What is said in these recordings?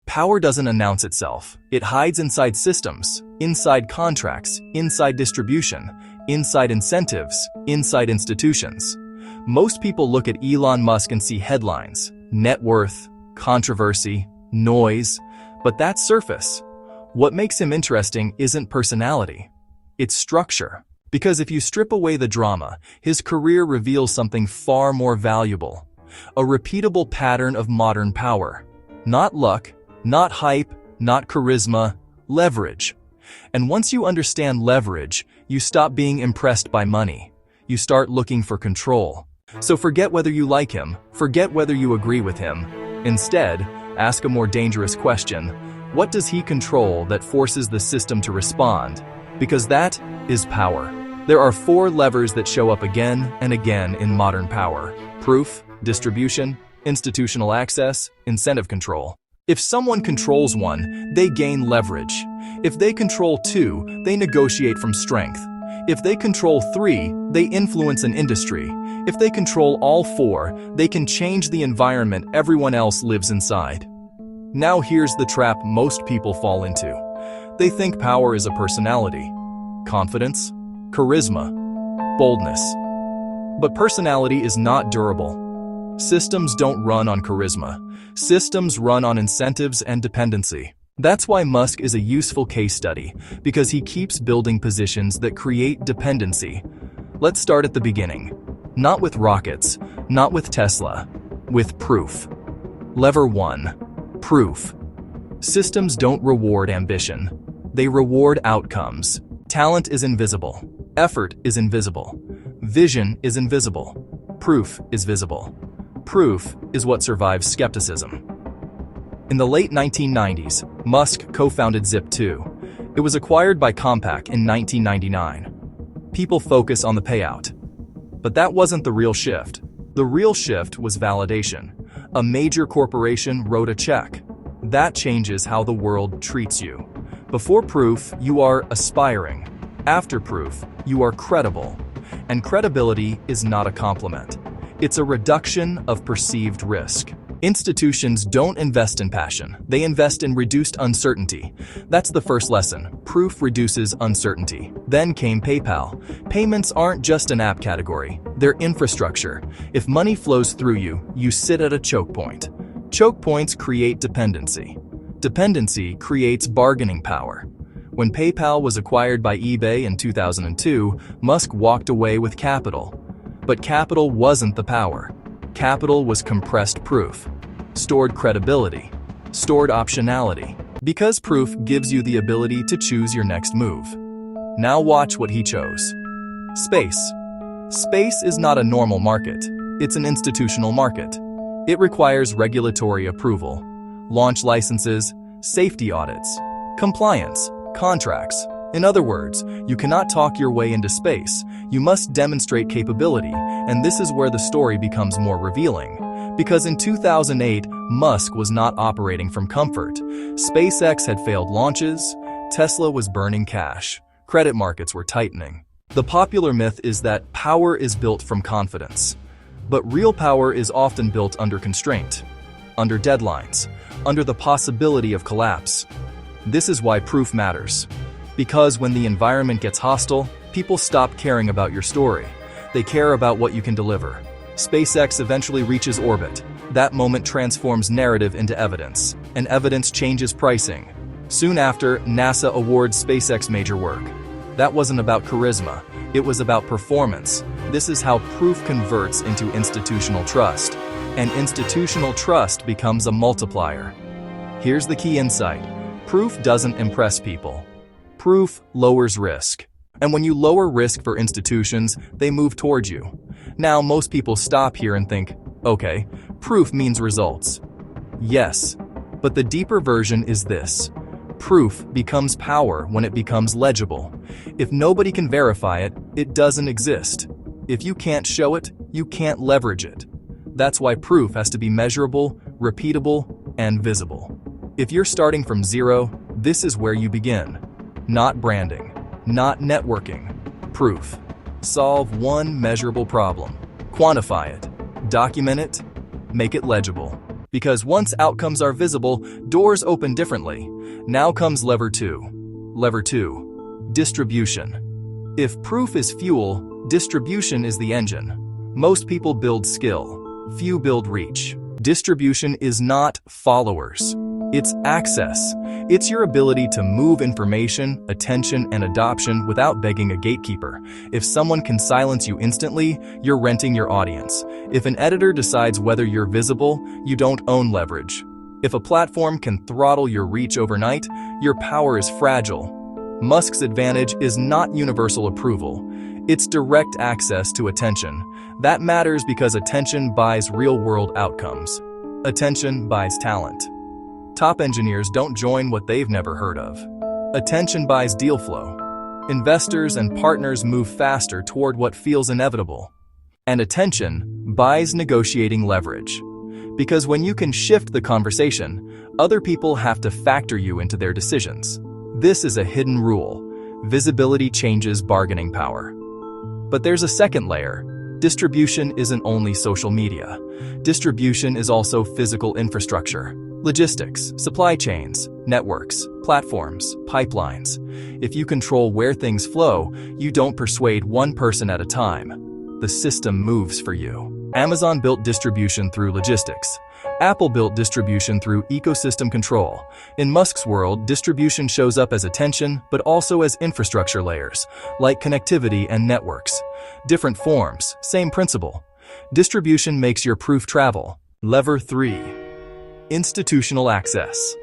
Power doesn't announce itself. It hides inside systems, inside contracts, inside distribution, inside incentives, inside institutions. Most people look at Elon Musk and see headlines, net worth, controversy, noise, but that's surface. What makes him interesting isn't personality. It's structure. Because if you strip away the drama, his career reveals something far more valuable. A repeatable pattern of modern power. Not luck, not hype, not charisma, leverage. And once you understand leverage, you stop being impressed by money. You start looking for control. So forget whether you like him, forget whether you agree with him. Instead, ask a more dangerous question. What does he control that forces the system to respond? Because that is power. There are 4 levers that show up again and again in modern power: proof, distribution, institutional access, incentive control. If someone controls one, they gain leverage. If they control 2, they negotiate from strength. If they control 3, they influence an industry. If they control all 4, they can change the environment everyone else lives inside. Now here's the trap most people fall into. They think power is a personality, confidence, charisma, boldness. But personality is not durable. Systems don't run on charisma. Systems run on incentives and dependency. That's why Musk is a useful case study, because he keeps building positions that create dependency. Let's start at the beginning. Not with rockets, not with Tesla, with proof. Lever 1. Proof. Systems don't reward ambition. They reward outcomes. Talent is invisible. Effort is invisible. Vision is invisible. Proof is visible. Proof is what survives skepticism. In the late 1990s, Musk co-founded Zip2. It was acquired by Compaq in 1999. People focus on the payout. But that wasn't the real shift. The real shift was validation. A major corporation wrote a check. That changes how the world treats you. Before proof, you are aspiring. After proof, you are credible. And credibility is not a compliment. It's a reduction of perceived risk. Institutions don't invest in passion. They invest in reduced uncertainty. That's the first lesson. Proof reduces uncertainty. Then came PayPal. Payments aren't just an app category. They're infrastructure. If money flows through you, you sit at a choke point. Choke points create dependency. Dependency creates bargaining power. When PayPal was acquired by eBay in 2002, Musk walked away with capital. But capital wasn't the power. Capital was compressed proof, stored credibility, stored optionality. Because proof gives you the ability to choose your next move. Now watch what he chose. Space. Space is not a normal market. It's an institutional market. It requires regulatory approval, launch licenses, safety audits, compliance, contracts. In other words, you cannot talk your way into space. You must demonstrate capability, and this is where the story becomes more revealing. Because in 2008, Musk was not operating from comfort. SpaceX had failed launches, Tesla was burning cash, credit markets were tightening. The popular myth is that power is built from confidence. But real power is often built under constraint, under deadlines, under the possibility of collapse. This is why proof matters. Because when the environment gets hostile, people stop caring about your story. They care about what you can deliver. SpaceX eventually reaches orbit. That moment transforms narrative into evidence, and evidence changes pricing. Soon after, NASA awards SpaceX major work. That wasn't about charisma, it was about performance. This is how proof converts into institutional trust, and institutional trust becomes a multiplier. Here's the key insight. Proof doesn't impress people. Proof lowers risk. And when you lower risk for institutions, they move towards you. Now, most people stop here and think, okay, proof means results. Yes, but the deeper version is this. Proof becomes power when it becomes legible. If nobody can verify it, it doesn't exist. If you can't show it, you can't leverage it. That's why proof has to be measurable, repeatable, and visible. If you're starting from zero, this is where you begin. Not branding, not networking. Proof. Solve one measurable problem. Quantify it. Document it. Make it legible. Because once outcomes are visible, doors open differently. Now comes lever 2. Lever 2. Distribution. If proof is fuel, distribution is the engine. Most people build skill. Few build reach. Distribution is not followers. It's access. It's your ability to move information, attention, and adoption without begging a gatekeeper. If someone can silence you instantly, you're renting your audience. If an editor decides whether you're visible, you don't own leverage. If a platform can throttle your reach overnight, your power is fragile. Musk's advantage is not universal approval. It's direct access to attention. That matters because attention buys real-world outcomes. Attention buys talent. Top engineers don't join what they've never heard of. Attention buys deal flow. Investors and partners move faster toward what feels inevitable. And attention buys negotiating leverage. Because when you can shift the conversation, other people have to factor you into their decisions. This is a hidden rule. Visibility changes bargaining power. But there's a second layer. Distribution isn't only social media. Distribution is also physical infrastructure. Logistics, supply chains, networks, platforms, pipelines. If you control where things flow, you don't persuade one person at a time. The system moves for you. Amazon built distribution through logistics. Apple built distribution through ecosystem control. In Musk's world, distribution shows up as attention, but also as infrastructure layers, like connectivity and networks. Different forms, same principle. Distribution makes your proof travel. Lever 3. Institutional access.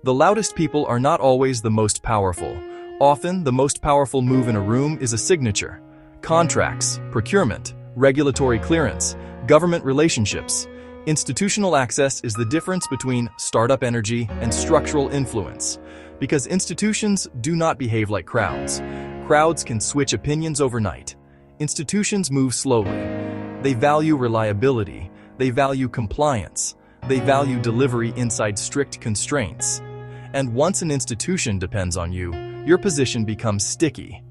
The loudest people are not always the most powerful. Often, the most powerful move in a room is a signature. Contracts, procurement, regulatory clearance, government relationships. Institutional access is the difference between startup energy and structural influence. Because institutions do not behave like crowds. Crowds can switch opinions overnight. Institutions move slowly. They value reliability. They value compliance. They value delivery inside strict constraints. And once an institution depends on you, your position becomes sticky.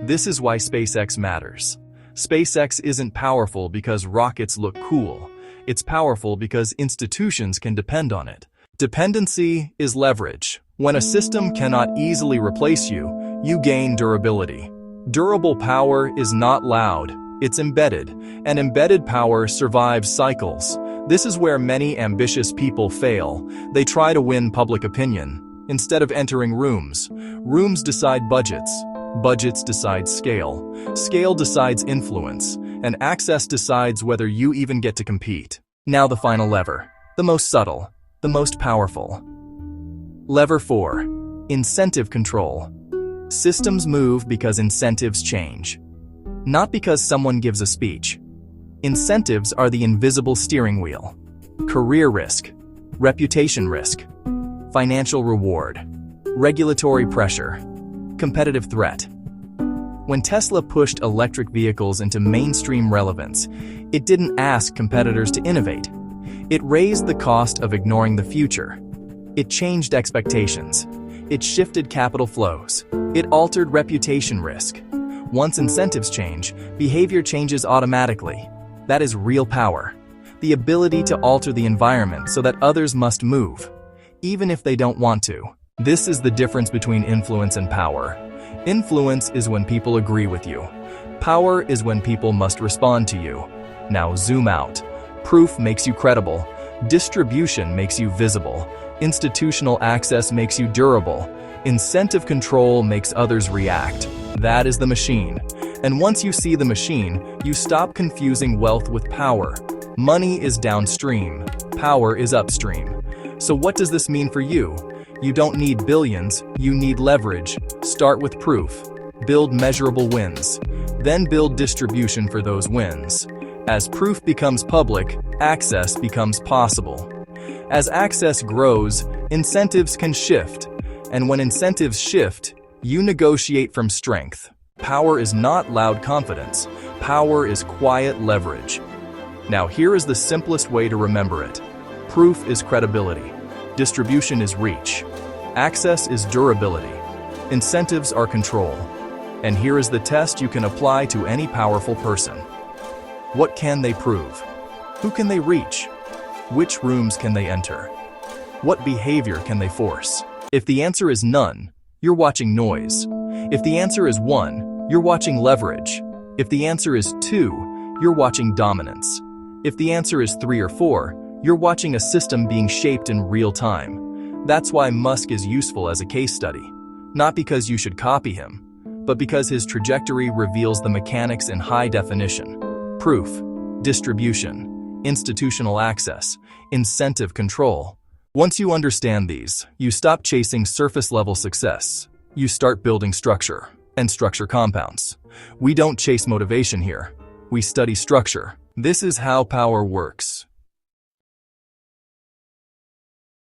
This is why SpaceX matters. SpaceX isn't powerful because rockets look cool. It's powerful because institutions can depend on it. Dependency is leverage. When a system cannot easily replace you, you gain durability. Durable power is not loud, it's embedded, and embedded power survives cycles. This is where many ambitious people fail. They try to win public opinion. Instead of entering rooms, rooms decide budgets. Budgets decide scale. Scale decides influence. And access decides whether you even get to compete. Now the final lever. The most subtle. The most powerful. Lever 4. Incentive control. Systems move because incentives change. Not because someone gives a speech. Incentives are the invisible steering wheel. Career risk, reputation risk, financial reward, regulatory pressure, competitive threat. When Tesla pushed electric vehicles into mainstream relevance, it didn't ask competitors to innovate. It raised the cost of ignoring the future. It changed expectations. It shifted capital flows. It altered reputation risk. Once incentives change, behavior changes automatically. That is real power. The ability to alter the environment so that others must move, even if they don't want to. This is the difference between influence and power. Influence is when people agree with you. Power is when people must respond to you. Now zoom out. Proof makes you credible. Distribution makes you visible. Institutional access makes you durable. Incentive control makes others react. That is the machine. And once you see the machine, you stop confusing wealth with power. Money is downstream. Power is upstream. So what does this mean for you? You don't need billions, you need leverage. Start with proof. Build measurable wins. Then build distribution for those wins. As proof becomes public, access becomes possible. As access grows, incentives can shift. And when incentives shift, you negotiate from strength. Power is not loud confidence. Power is quiet leverage. Now here is the simplest way to remember it. Proof is credibility. Distribution is reach. Access is durability. Incentives are control. And here is the test you can apply to any powerful person. What can they prove? Who can they reach? Which rooms can they enter? What behavior can they force? If the answer is none, you're watching noise. If the answer is 1, you're watching leverage. If the answer is 2, you're watching dominance. If the answer is 3 or 4, you're watching a system being shaped in real time. That's why Musk is useful as a case study. Not because you should copy him, but because his trajectory reveals the mechanics in high definition. Proof, distribution, institutional access, incentive control. Once you understand these, you stop chasing surface-level success. You start building structure, and structure compounds. We don't chase motivation here. We study structure. This is how power works.